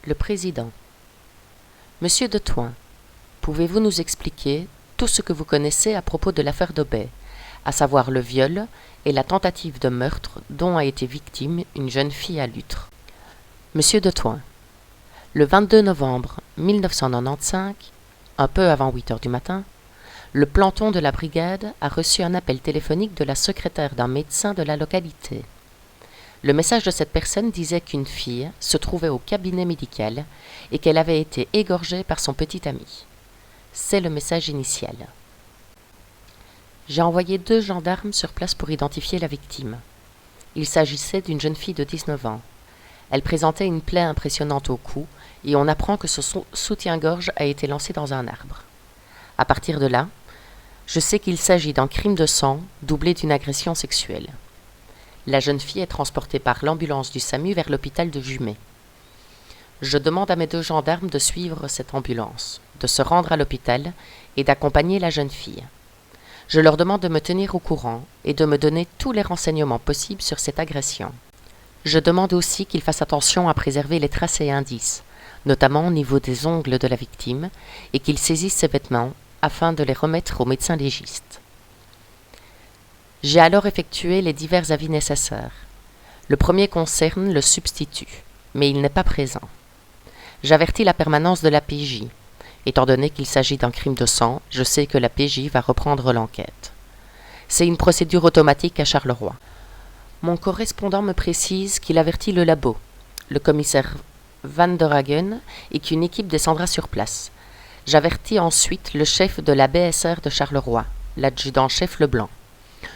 Le président. Monsieur de Thouin, pouvez-vous nous expliquer tout ce que vous connaissez à propos de l'affaire d'Aubet, à savoir le viol et la tentative de meurtre dont a été victime une jeune fille à Lutre? Monsieur de Thouin. Le 22 novembre 1995, un peu avant 8 heures du matin, le planton de la brigade a reçu un appel téléphonique de la secrétaire d'un médecin de la localité. Le message de cette personne disait qu'une fille se trouvait au cabinet médical et qu'elle avait été égorgée par son petit ami. C'est le message initial. J'ai envoyé 2 gendarmes sur place pour identifier la victime. Il s'agissait d'une jeune fille de 19 ans. Elle présentait une plaie impressionnante au cou et on apprend que son soutien-gorge a été lancé dans un arbre. À partir de là, je sais qu'il s'agit d'un crime de sang doublé d'une agression sexuelle. La jeune fille est transportée par l'ambulance du SAMU vers l'hôpital de Jumet. Je demande à mes 2 gendarmes de suivre cette ambulance, de se rendre à l'hôpital et d'accompagner la jeune fille. Je leur demande de me tenir au courant et de me donner tous les renseignements possibles sur cette agression. Je demande aussi qu'ils fassent attention à préserver les traces et indices, notamment au niveau des ongles de la victime, et qu'ils saisissent ses vêtements afin de les remettre au médecin légiste. J'ai alors effectué les divers avis nécessaires. Le premier concerne le substitut, mais il n'est pas présent. J'avertis la permanence de la PJ. Étant donné qu'il s'agit d'un crime de sang, je sais que la PJ va reprendre l'enquête. C'est une procédure automatique à Charleroi. Mon correspondant me précise qu'il avertit le labo, le commissaire Van der Hagen, et qu'une équipe descendra sur place. J'avertis ensuite le chef de la BSR de Charleroi, l'adjudant-chef Leblanc.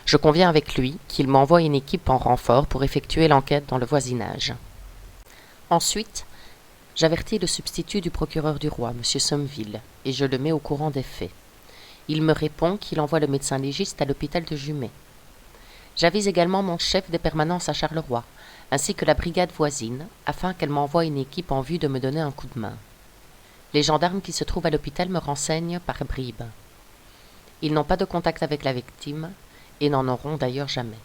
Je conviens avec lui qu'il m'envoie une équipe en renfort pour effectuer l'enquête dans le voisinage. Ensuite, j'avertis le substitut du procureur du roi, M. Sommeville, et je le mets au courant des faits. Il me répond qu'il envoie le médecin légiste à l'hôpital de Jumet. J'avise également mon chef des permanences à Charleroi, ainsi que la brigade voisine, afin qu'elle m'envoie une équipe en vue de me donner un coup de main. Les gendarmes qui se trouvent à l'hôpital me renseignent par bribes. Ils n'ont pas de contact avec la victime, et n'en auront d'ailleurs jamais.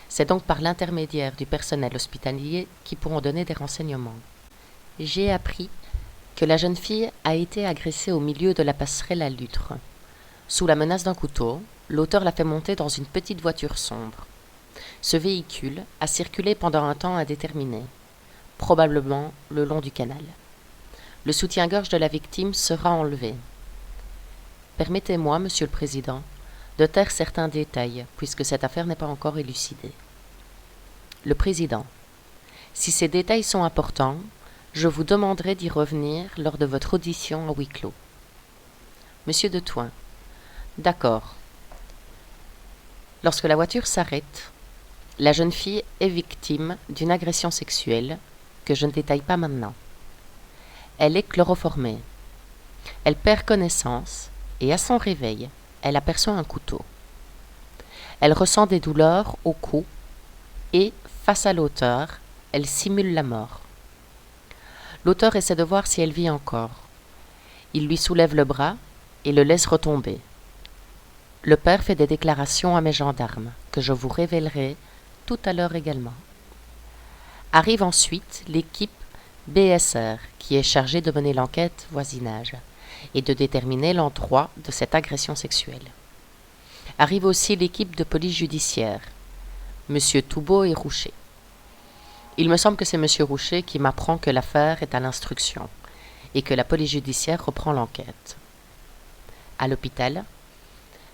C'est donc par l'intermédiaire du personnel hospitalier qu'ils pourront donner des renseignements. J'ai appris que la jeune fille a été agressée au milieu de la passerelle à Lutre. Sous la menace d'un couteau, l'auteur l'a fait monter dans une petite voiture sombre. Ce véhicule a circulé pendant un temps indéterminé, probablement le long du canal. Le soutien-gorge de la victime sera enlevé. Permettez-moi, Monsieur le Président, de taire certains détails, puisque cette affaire n'est pas encore élucidée. Le Président. Si ces détails sont importants, je vous demanderai d'y revenir lors de votre audition à huis clos. Monsieur de Thouin. D'accord. Lorsque la voiture s'arrête, la jeune fille est victime d'une agression sexuelle que je ne détaille pas maintenant. Elle est chloroformée. Elle perd connaissance et à son réveil, elle aperçoit un couteau. Elle ressent des douleurs au cou et, face à l'auteur, elle simule la mort. L'auteur essaie de voir si elle vit encore. Il lui soulève le bras et le laisse retomber. Le père fait des déclarations à mes gendarmes, que je vous révélerai tout à l'heure également. Arrive ensuite l'équipe BSR, qui est chargée de mener l'enquête voisinage et de déterminer l'endroit de cette agression sexuelle. Arrive aussi l'équipe de police judiciaire, M. Toubeau et Roucher. Il me semble que c'est M. Roucher qui m'apprend que l'affaire est à l'instruction et que la police judiciaire reprend l'enquête. À l'hôpital,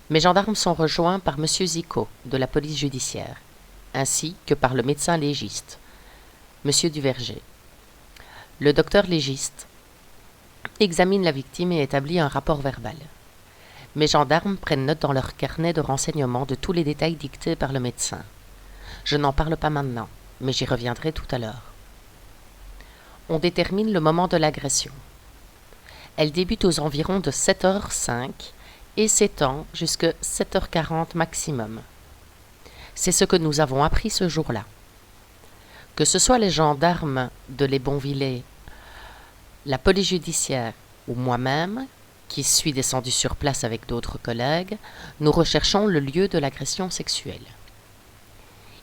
mes gendarmes sont rejoints par M. Zico de la police judiciaire, ainsi que par le médecin légiste, M. Duverger. Le docteur légiste examine la victime et établit un rapport verbal. Mes gendarmes prennent note dans leur carnet de renseignements de tous les détails dictés par le médecin. Je n'en parle pas maintenant, mais j'y reviendrai tout à l'heure. On détermine le moment de l'agression. Elle débute aux environs de 7h05 et s'étend jusqu'à 7h40 maximum. C'est ce que nous avons appris ce jour-là. Que ce soit les gendarmes de Les Bonvillers, la police judiciaire ou moi-même, qui suis descendu sur place avec d'autres collègues, nous recherchons le lieu de l'agression sexuelle.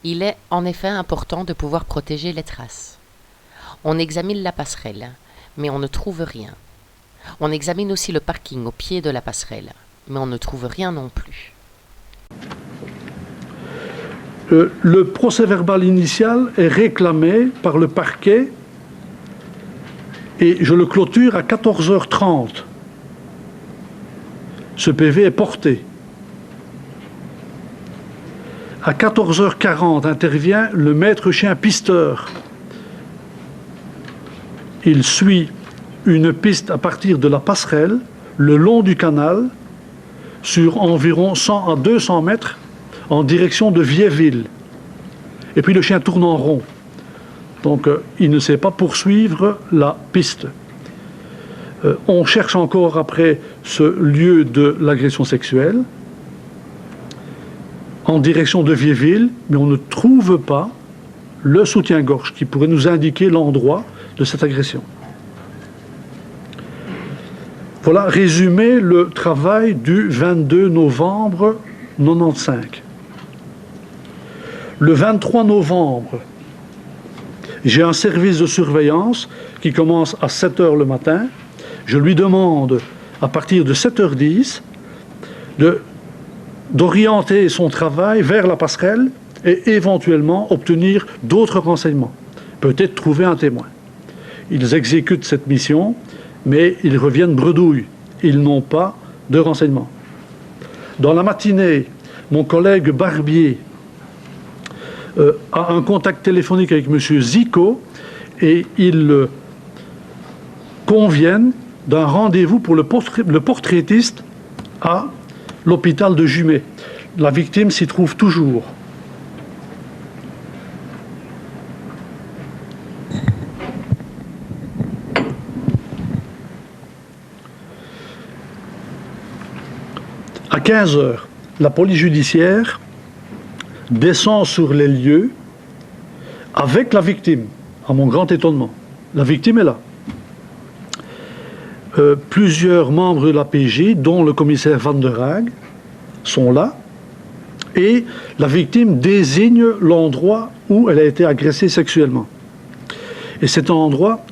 Il est en effet important de pouvoir protéger les traces. On examine la passerelle, mais on ne trouve rien. On examine aussi le parking au pied de la passerelle, mais on ne trouve rien non plus. Le procès-verbal initial est réclamé par le parquet et je le clôture à 14h30. Ce PV est porté. À 14h40 intervient le maître chien pisteur. Il suit une piste à partir de la passerelle, le long du canal, sur environ 100 à 200 mètres, en direction de Viéville. Et puis le chien tourne en rond. Donc il ne sait pas poursuivre la piste. On cherche encore après ce lieu de l'agression sexuelle, en direction de Viéville, mais on ne trouve pas le soutien-gorge qui pourrait nous indiquer l'endroit de cette agression. Voilà, résumé le travail du 22 novembre 95. Le 23 novembre, j'ai un service de surveillance qui commence à 7h le matin. Je lui demande, à partir de 7h10, d'orienter son travail vers la passerelle et éventuellement obtenir d'autres renseignements. Peut-être trouver un témoin. Ils exécutent cette mission, mais ils reviennent bredouilles. Ils n'ont pas de renseignements. Dans la matinée, mon collègue Barbier a un contact téléphonique avec M. Zico et ils conviennent d'un rendez-vous pour le portraitiste à l'hôpital de Jumet. La victime s'y trouve toujours. À 15h, la police judiciaire descend sur les lieux avec la victime, à mon grand étonnement. La victime est là. Plusieurs membres de la PJ, dont le commissaire Van der Haag, sont là, et la victime désigne l'endroit où elle a été agressée sexuellement. Et cet endroit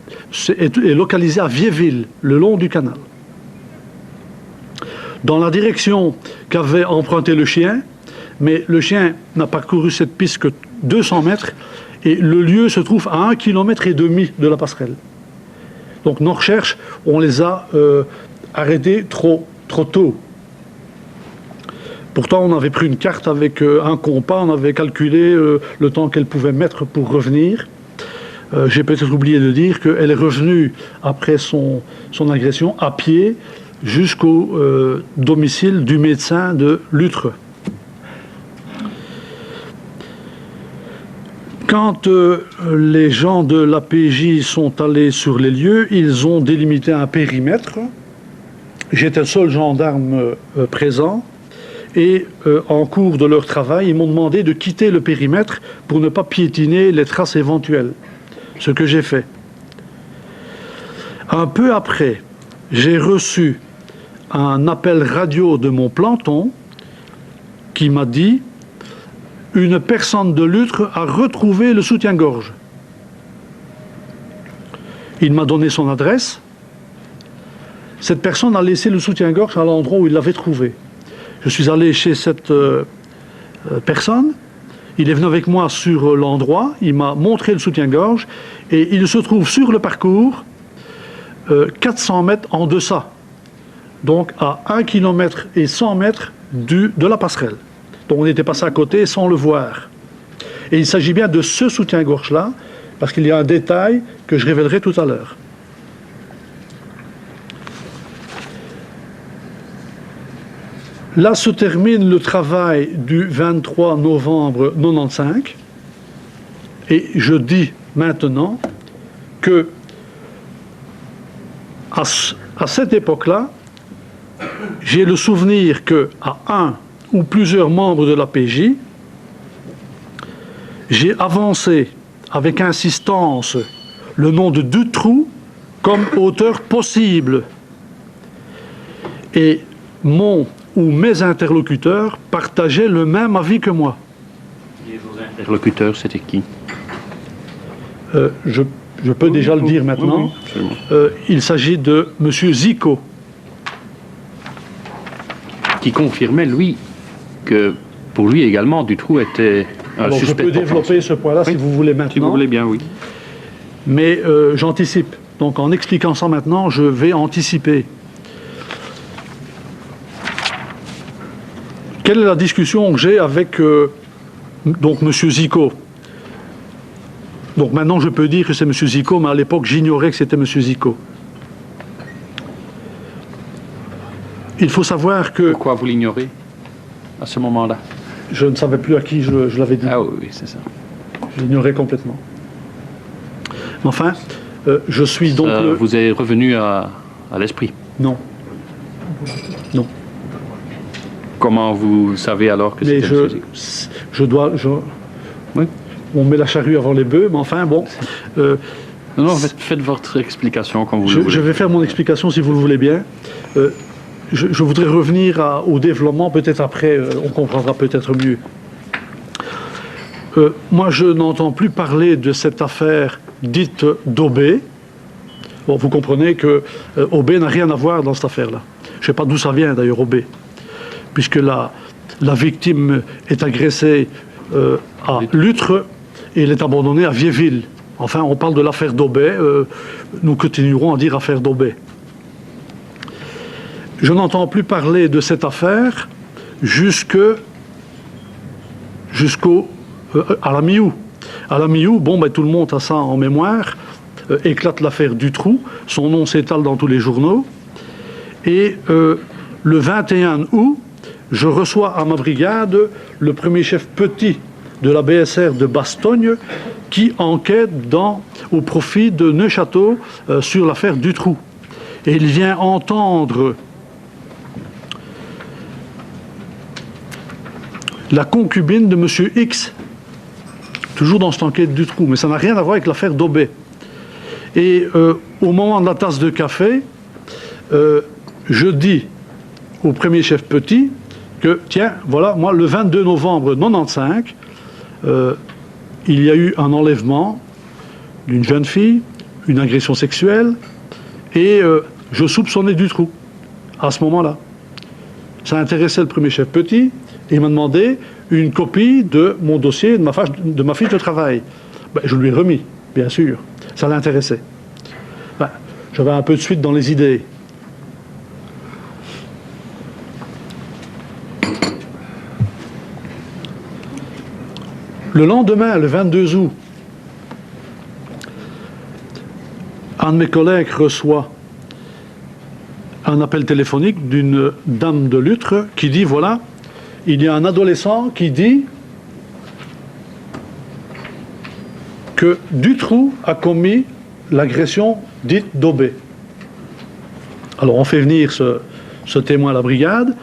est localisé à Viéville, le long du canal. Dans la direction qu'avait emprunté le chien, mais le chien n'a parcouru cette piste que 200 mètres, et le lieu se trouve à 1,5 km de la passerelle. Donc nos recherches, on les a arrêtées trop tôt. Pourtant, on avait pris une carte avec un compas, on avait calculé le temps qu'elle pouvait mettre pour revenir. J'ai peut-être oublié de dire qu'elle est revenue après son agression à pied jusqu'au domicile du médecin de Lutre. Quand les gens de l'APJ sont allés sur les lieux, ils ont délimité un périmètre. J'étais le seul gendarme présent. Et en cours de leur travail, ils m'ont demandé de quitter le périmètre pour ne pas piétiner les traces éventuelles. Ce que j'ai fait. Un peu après, j'ai reçu un appel radio de mon planton qui m'a dit: une personne de Lutre a retrouvé le soutien-gorge. Il m'a donné son adresse. Cette personne a laissé le soutien-gorge à l'endroit où il l'avait trouvé. Je suis allé chez cette personne. Il est venu avec moi sur l'endroit. Il m'a montré le soutien-gorge. Et il se trouve sur le parcours 400 mètres en deçà. Donc à 1 km et 100 mètres de la passerelle. Donc on était passé à côté sans le voir. Et il s'agit bien de ce soutien-gorge-là, parce qu'il y a un détail que je révélerai tout à l'heure. Là se termine le travail du 23 novembre 95 et je dis maintenant que à cette époque-là, j'ai le souvenir qu'à un ou plusieurs membres de la PJ, j'ai avancé avec insistance le nom de Dutroux comme auteur possible. Et mon ou mes interlocuteurs partageaient le même avis que moi. Et vos interlocuteurs, c'était qui? Je peux déjà le dire maintenant. Il s'agit de M. Zico. Qui confirmait, lui, que pour lui également, Dutroux était un Alors, suspect. je peux développer ce point-là oui, si vous voulez maintenant. Si vous voulez bien, oui. Mais j'anticipe. Donc en expliquant ça maintenant, je vais anticiper. Quelle est la discussion que j'ai avec donc M. Zico? Donc maintenant je peux dire que c'est M. Zico, mais à l'époque j'ignorais que c'était M. Zico. Il faut savoir que... Pourquoi vous l'ignorez à ce moment-là? Je ne savais plus à qui je l'avais dit. Ah oui, oui, c'est ça. Je l'ignorais complètement. Mais enfin, je suis donc... Vous est revenu à l'esprit? Non. Non. Comment vous savez alors que Mais c'était M. Zico? je dois... Oui. On met la charrue avant les bœufs, mais enfin, bon... non, faites votre explication comme vous le voulez. Je vais faire mon explication si vous le voulez bien. Je voudrais revenir au développement, peut-être après, on comprendra peut-être mieux. Moi, je n'entends plus parler de cette affaire dite d'Aubé. Bon, vous comprenez que Aubé n'a rien à voir dans cette affaire-là. Je ne sais pas d'où ça vient, d'ailleurs, Aubé. Puisque la victime est agressée à Lutre et elle est abandonnée à Viéville. Enfin, on parle de l'affaire d'Aubé. Nous continuerons à dire affaire d'Aubé. Je n'entends plus parler de cette affaire jusqu'à la mi-août. À la mi-août, bon, ben, tout le monde a ça en mémoire, éclate l'affaire Dutroux, son nom s'étale dans tous les journaux, et le 21 août, je reçois à ma brigade le premier chef Petit de la BSR de Bastogne qui enquête au profit de Neufchâteau sur l'affaire Dutroux. Et il vient entendre la concubine de M. X, toujours dans cette enquête Dutroux, mais ça n'a rien à voir avec l'affaire d'Aubé. Et au moment de la tasse de café, je dis au premier chef Petit que, tiens, voilà, moi, le 22 novembre 95, il y a eu un enlèvement d'une jeune fille, une agression sexuelle, et je soupçonnais Dutroux à ce moment-là. Ça intéressait le premier chef Petit, et il m'a demandé une copie de mon dossier, de ma fiche de travail. Ben, je lui ai remis, bien sûr. Ça l'intéressait. Ben, j'avais un peu de suite dans les idées. Le lendemain, le 22 août, un de mes collègues reçoit un appel téléphonique d'une dame de Lutre qui dit, voilà, il y a un adolescent qui dit que Dutroux a commis l'agression dite d'Aubé. Alors on fait venir ce témoin à la brigade,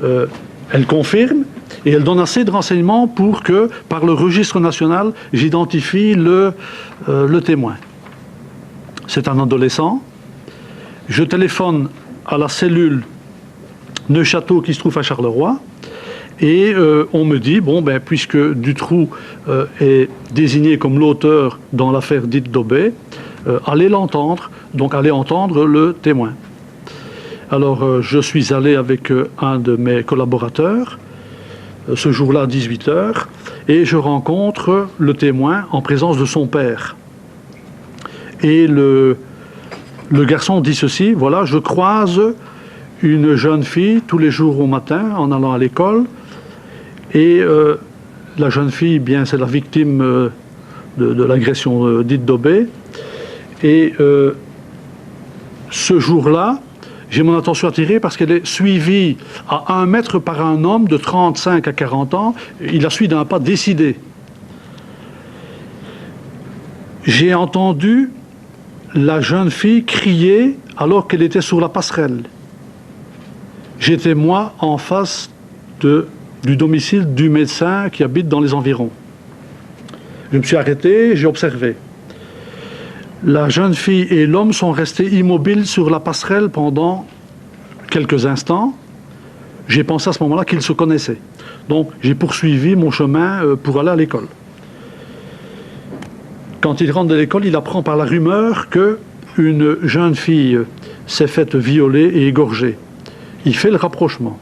elle confirme, et elle donne assez de renseignements pour que, par le registre national, j'identifie le témoin. C'est un adolescent. Je téléphone à la cellule Neufchâteau qui se trouve à Charleroi, et on me dit, bon, ben, puisque Dutroux est désigné comme l'auteur dans l'affaire dite d'Aubé, allez l'entendre, donc allez entendre le témoin. Alors, je suis allé avec un de mes collaborateurs, ce jour-là à 18h, et je rencontre le témoin en présence de son père. Et le garçon dit ceci, voilà, je croise une jeune fille tous les jours au matin en allant à l'école, et la jeune fille, bien, c'est la victime de l'agression dite d'Aubé, et ce jour-là, j'ai mon attention attirée parce qu'elle est suivie à 1 mètre par un homme de 35 à 40 ans. Il la suit d'un pas décidé. J'ai entendu la jeune fille crier alors qu'elle était sur la passerelle. J'étais, moi, en face du domicile du médecin qui habite dans les environs. Je me suis arrêté, j'ai observé. La jeune fille et l'homme sont restés immobiles sur la passerelle pendant quelques instants. J'ai pensé à ce moment-là qu'ils se connaissaient. Donc j'ai poursuivi mon chemin pour aller à l'école. Quand il rentre de l'école, il apprend par la rumeur qu'une jeune fille s'est faite violer et égorger. Il fait le rapprochement.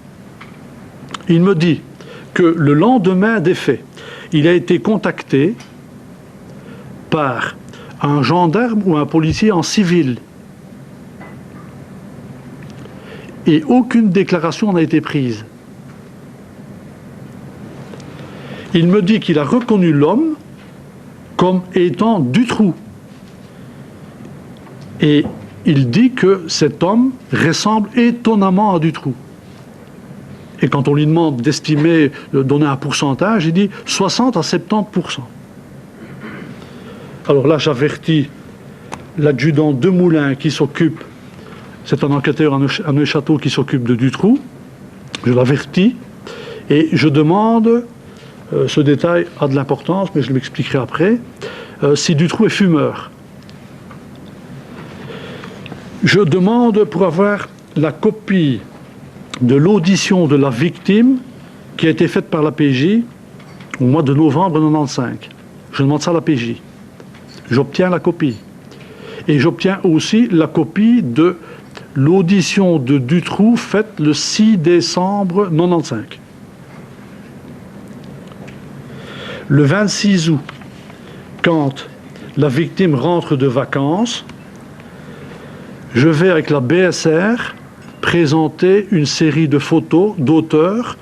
Il me dit que le lendemain des faits, il a été contacté par un gendarme ou un policier en civil. Et aucune déclaration n'a été prise. Il me dit qu'il a reconnu l'homme comme étant Dutroux. Et il dit que cet homme ressemble étonnamment à Dutroux. Et quand on lui demande d'estimer, de donner un pourcentage, il dit 60 à 70%. Alors là, j'avertis l'adjudant Demoulin qui s'occupe, c'est un enquêteur à Neuchâtel qui s'occupe de Dutroux. Je l'avertis et je demande, ce détail a de l'importance, mais je l'expliquerai après, si Dutroux est fumeur. Je demande pour avoir la copie de l'audition de la victime qui a été faite par la PJ au mois de novembre 1995. Je demande ça à la PJ. J'obtiens la copie. Et j'obtiens aussi la copie de l'audition de Dutroux faite le 6 décembre 1995. Le 26 août, quand la victime rentre de vacances, je vais avec la BSR présenter une série de photos d'auteurs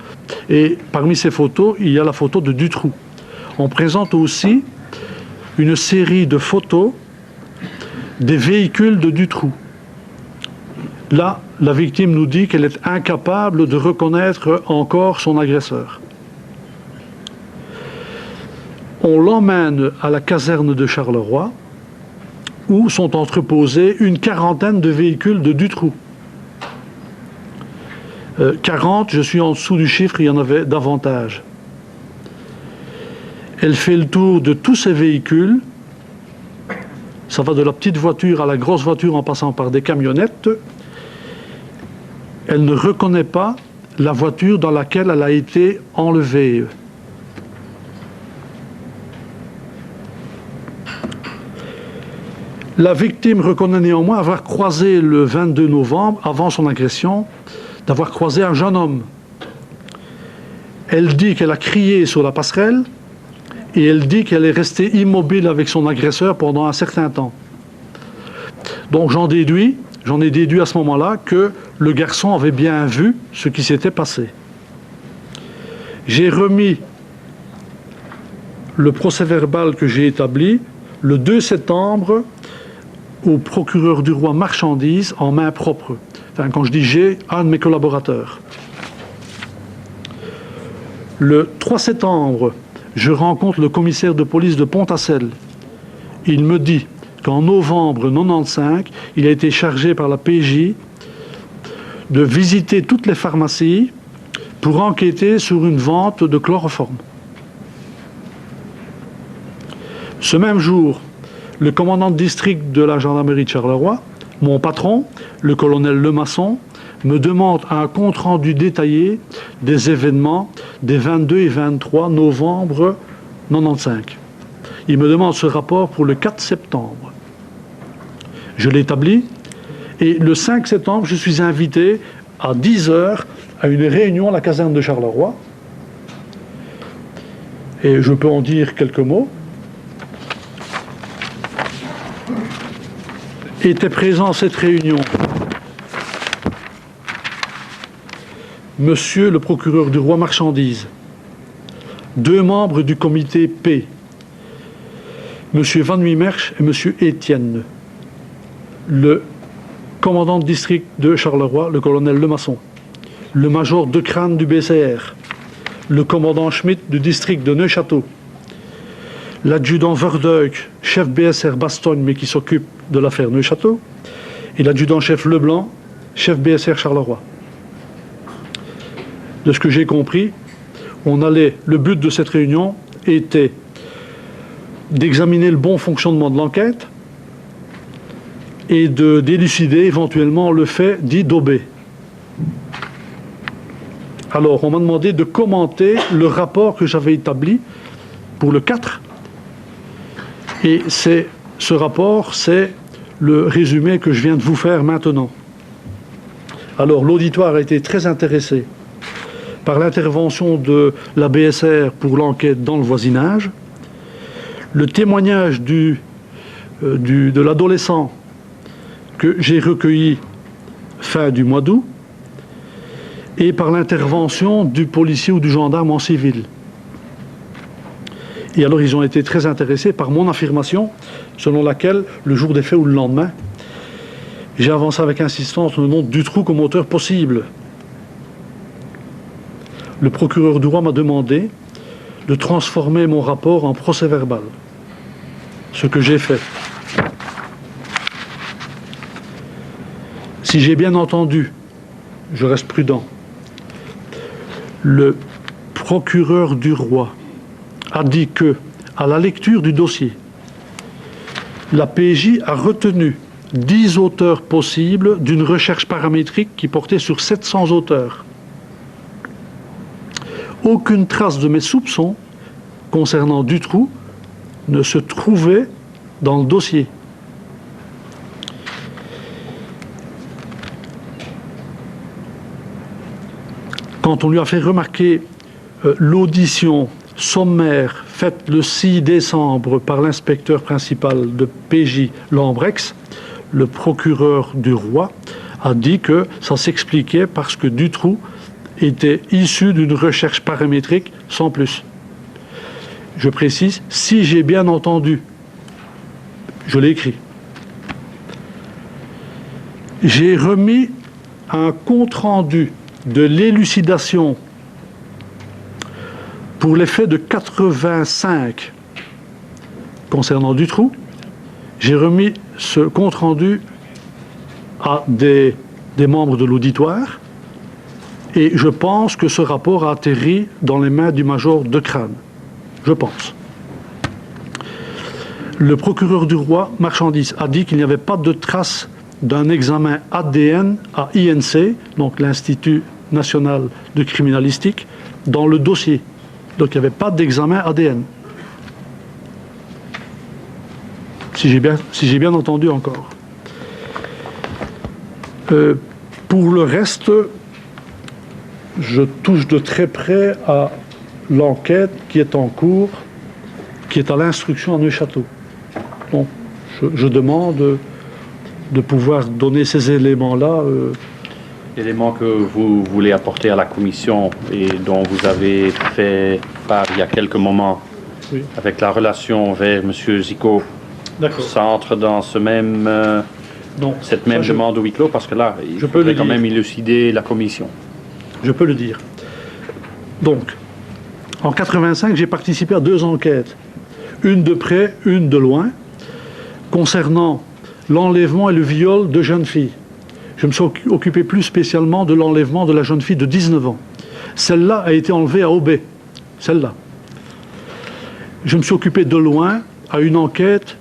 et parmi ces photos, il y a la photo de Dutroux. On présente aussi une série de photos des véhicules de Dutroux. Là, la victime nous dit qu'elle est incapable de reconnaître encore son agresseur. On l'emmène à la caserne de Charleroi, où sont entreposés une quarantaine de véhicules de Dutroux. 40, je suis en dessous du chiffre, il y en avait davantage. Elle fait le tour de tous ces véhicules. Ça va de la petite voiture à la grosse voiture en passant par des camionnettes. Elle ne reconnaît pas la voiture dans laquelle elle a été enlevée. La victime reconnaît néanmoins avoir croisé le 22 novembre, avant son agression, d'avoir croisé un jeune homme. Elle dit qu'elle a crié sur la passerelle et elle dit qu'elle est restée immobile avec son agresseur pendant un certain temps. Donc j'en ai déduit à ce moment-là que le garçon avait bien vu ce qui s'était passé. J'ai remis le procès-verbal que j'ai établi le 2 septembre au procureur du roi Marchandise en main propre. Enfin, quand je dis j'ai, un de mes collaborateurs. Le 3 septembre, je rencontre le commissaire de police de Pontassel. Il me dit qu'en novembre 1995, il a été chargé par la PJ de visiter toutes les pharmacies pour enquêter sur une vente de chloroforme. Ce même jour, le commandant de district de la gendarmerie de Charleroi, mon patron, le colonel Lemasson, me demande un compte-rendu détaillé des événements des 22 et 23 novembre 1995. Il me demande ce rapport pour le 4 septembre. Je l'établis et le 5 septembre, je suis invité à 10h à une réunion à la caserne de Charleroi. Et je peux en dire quelques mots. Était présent à cette réunion Monsieur le procureur du roi Marchandise, 2 membres du comité P, Monsieur Van Wiemersch et Monsieur Étienne, le commandant de district de Charleroi, le colonel Lemasson, le major De Crane du BCR, le commandant Schmitt du district de Neuchâteau, l'adjudant Verdeuk, chef BSR Bastogne, mais qui s'occupe de l'affaire Neuchâteau, et l'adjudant-chef Leblanc, chef BSR Charleroi. De ce que j'ai compris, le but de cette réunion était d'examiner le bon fonctionnement de l'enquête et de d'élucider éventuellement le fait dit d'Aubé. Alors, on m'a demandé de commenter le rapport que j'avais établi pour le 4. Et ce rapport, c'est le résumé que je viens de vous faire maintenant. Alors, l'auditoire a été très intéressé par l'intervention de la BSR pour l'enquête dans le voisinage, le témoignage de l'adolescent que j'ai recueilli fin du mois d'août, et par l'intervention du policier ou du gendarme en civil. Et alors ils ont été très intéressés par mon affirmation selon laquelle, le jour des faits ou le lendemain, j'ai avancé avec insistance le nom de Dutroux comme auteur possible. Le procureur du roi m'a demandé de transformer mon rapport en procès-verbal, ce que j'ai fait. Si j'ai bien entendu, je reste prudent, le procureur du roi a dit que, à la lecture du dossier, la PJ a retenu 10 auteurs possibles d'une recherche paramétrique qui portait sur 700 auteurs. Aucune trace de mes soupçons concernant Dutroux ne se trouvait dans le dossier. Quand on lui a fait remarquer l'audition sommaire faite le 6 décembre par l'inspecteur principal de PJ Lambrex, le procureur du roi a dit que ça s'expliquait parce que Dutroux était issu d'une recherche paramétrique sans plus. Je précise, si j'ai bien entendu, je l'ai écrit. J'ai remis un compte-rendu de l'élucidation pour les faits de 85 concernant Dutroux. J'ai remis ce compte-rendu à des membres de l'auditoire et je pense que ce rapport a atterri dans les mains du major De Crane. Je pense. Le procureur du roi, Marchandise, a dit qu'il n'y avait pas de trace d'un examen ADN à INC, donc l'Institut national de criminalistique, dans le dossier. Donc il n'y avait pas d'examen ADN. Si j'ai bien entendu encore. Pour le reste, je touche de très près à l'enquête qui est en cours, qui est à l'instruction à Neuchâteau. Donc, je demande de pouvoir donner ces éléments-là. Éléments que vous voulez apporter à la commission et dont vous avez fait part il y a quelques moments, oui, avec la relation vers M. Zico. D'accord. Ça entre dans ce même, cette même demande au huis clos, parce que là, il faudrait quand même élucider la commission. Je peux le dire. Donc, en 85, j'ai participé à 2 enquêtes, une de près, une de loin, concernant l'enlèvement et le viol de jeunes filles. Je me suis occupé plus spécialement de l'enlèvement de la jeune fille de 19 ans. Celle-là a été enlevée à Aubé. Celle-là. Je me suis occupé de loin à une enquête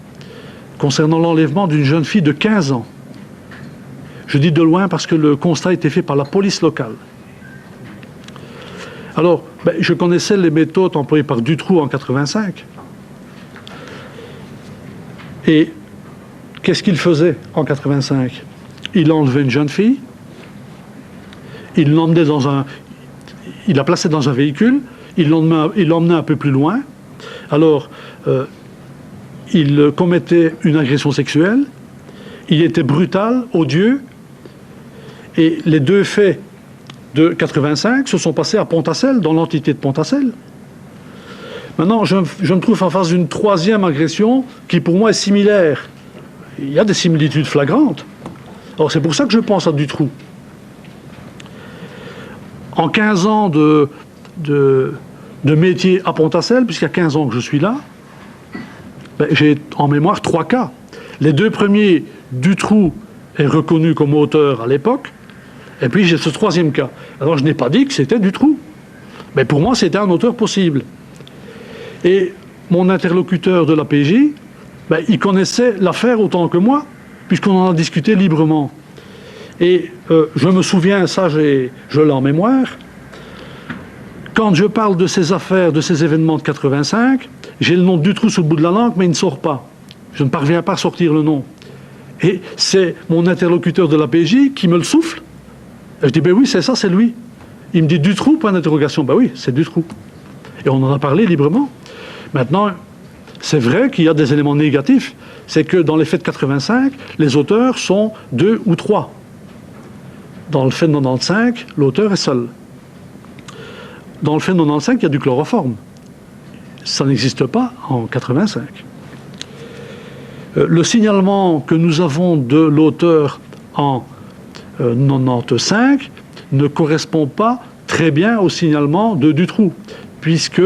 concernant l'enlèvement d'une jeune fille de 15 ans. Je dis de loin parce que le constat a été fait par la police locale. Alors, je connaissais les méthodes employées par Dutroux en 85. Et qu'est-ce qu'il faisait en 85 ? Il enlevait une jeune fille, il la plaçait dans un véhicule, il l'emmenait un peu plus loin. Alors, il commettait une agression sexuelle, il était brutal, odieux, et les 2 faits de 85 se sont passés à Pont-à-Celle, dans l'entité de Pont-à-Celle. Maintenant, je me trouve en face d'une 3e agression qui, pour moi, est similaire. Il y a des similitudes flagrantes Alors c'est pour ça que je pense à Dutroux. En 15 ans de métier à Pontacelle, puisqu'il y a 15 ans que je suis là, ben, j'ai en mémoire 3 cas. Les 2 premiers, Dutroux est reconnu comme auteur à l'époque, et puis j'ai ce 3e cas. Alors je n'ai pas dit que c'était Dutroux, mais pour moi c'était un auteur possible. Et mon interlocuteur de la PJ, ben, il connaissait l'affaire autant que moi, puisqu'on en a discuté librement. Et je me souviens, ça je l'ai en mémoire, quand je parle de ces affaires, de ces événements de 85, j'ai le nom de Dutroux sous le bout de la langue, mais il ne sort pas. Je ne parviens pas à sortir le nom. Et c'est mon interlocuteur de la PJ qui me le souffle. Et je dis, ben oui, c'est ça, c'est lui. Il me dit Dutroux, point d'interrogation. Ben oui, c'est Dutroux. Et on en a parlé librement. Maintenant, c'est vrai qu'il y a des éléments négatifs. C'est que dans les faits de 85, les auteurs sont 2 ou 3. Dans le fait de 95, l'auteur est seul. Dans le fait de 95, il y a du chloroforme. Ça n'existe pas en 85. Le signalement que nous avons de l'auteur en 95 ne correspond pas très bien au signalement de Dutroux, puisque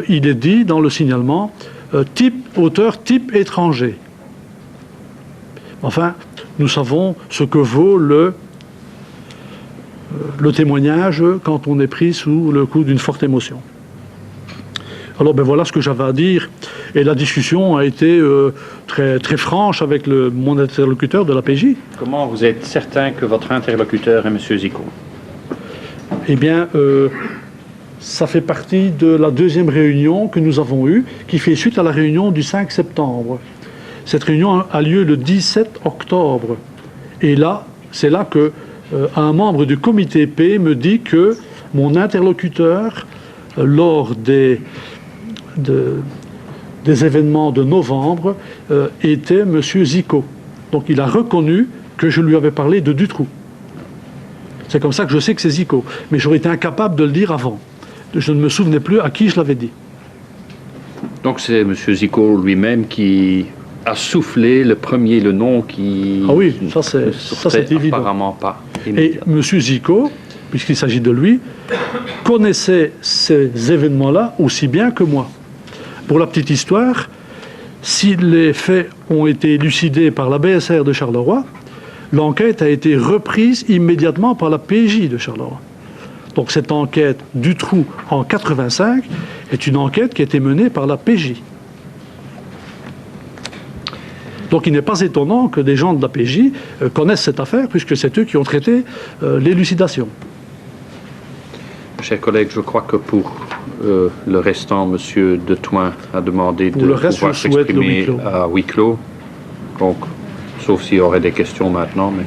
il est dit dans le signalement auteur type étranger. Enfin, nous savons ce que vaut le témoignage quand on est pris sous le coup d'une forte émotion. Alors ben voilà ce que j'avais à dire, et la discussion a été très, très franche avec mon interlocuteur de la PJ. Comment vous êtes certain que votre interlocuteur est M. Zico? Eh bien, ça fait partie de la 2e réunion que nous avons eue, qui fait suite à la réunion du 5 septembre. Cette réunion a lieu le 17 octobre. Et là, c'est là que un membre du comité P me dit que mon interlocuteur, lors des événements de novembre, était M. Zico. Donc il a reconnu que je lui avais parlé de Dutroux. C'est comme ça que je sais que c'est Zico. Mais j'aurais été incapable de le dire avant. Je ne me souvenais plus à qui je l'avais dit. Donc c'est M. Zico lui-même qui a soufflé le nom qui... Ah oui, ça c'est évident. Apparemment pas. Et M. Zico, puisqu'il s'agit de lui, connaissait ces événements-là aussi bien que moi. Pour la petite histoire, si les faits ont été élucidés par la BSR de Charleroi, l'enquête a été reprise immédiatement par la PJ de Charleroi. Donc cette enquête Dutroux en 85 est une enquête qui a été menée par la PJ. Donc il n'est pas étonnant que des gens de la PJ connaissent cette affaire, puisque c'est eux qui ont traité l'élucidation. Chers collègues, je crois que pour le restant, M. Detouin a demandé de pouvoir s'exprimer à huis clos. Donc, sauf s'il y aurait des questions maintenant. Mais...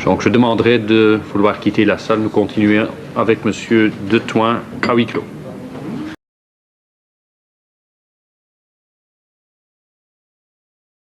Donc je demanderai de vouloir quitter la salle. Nous continuons avec M. Detouin à huis clos.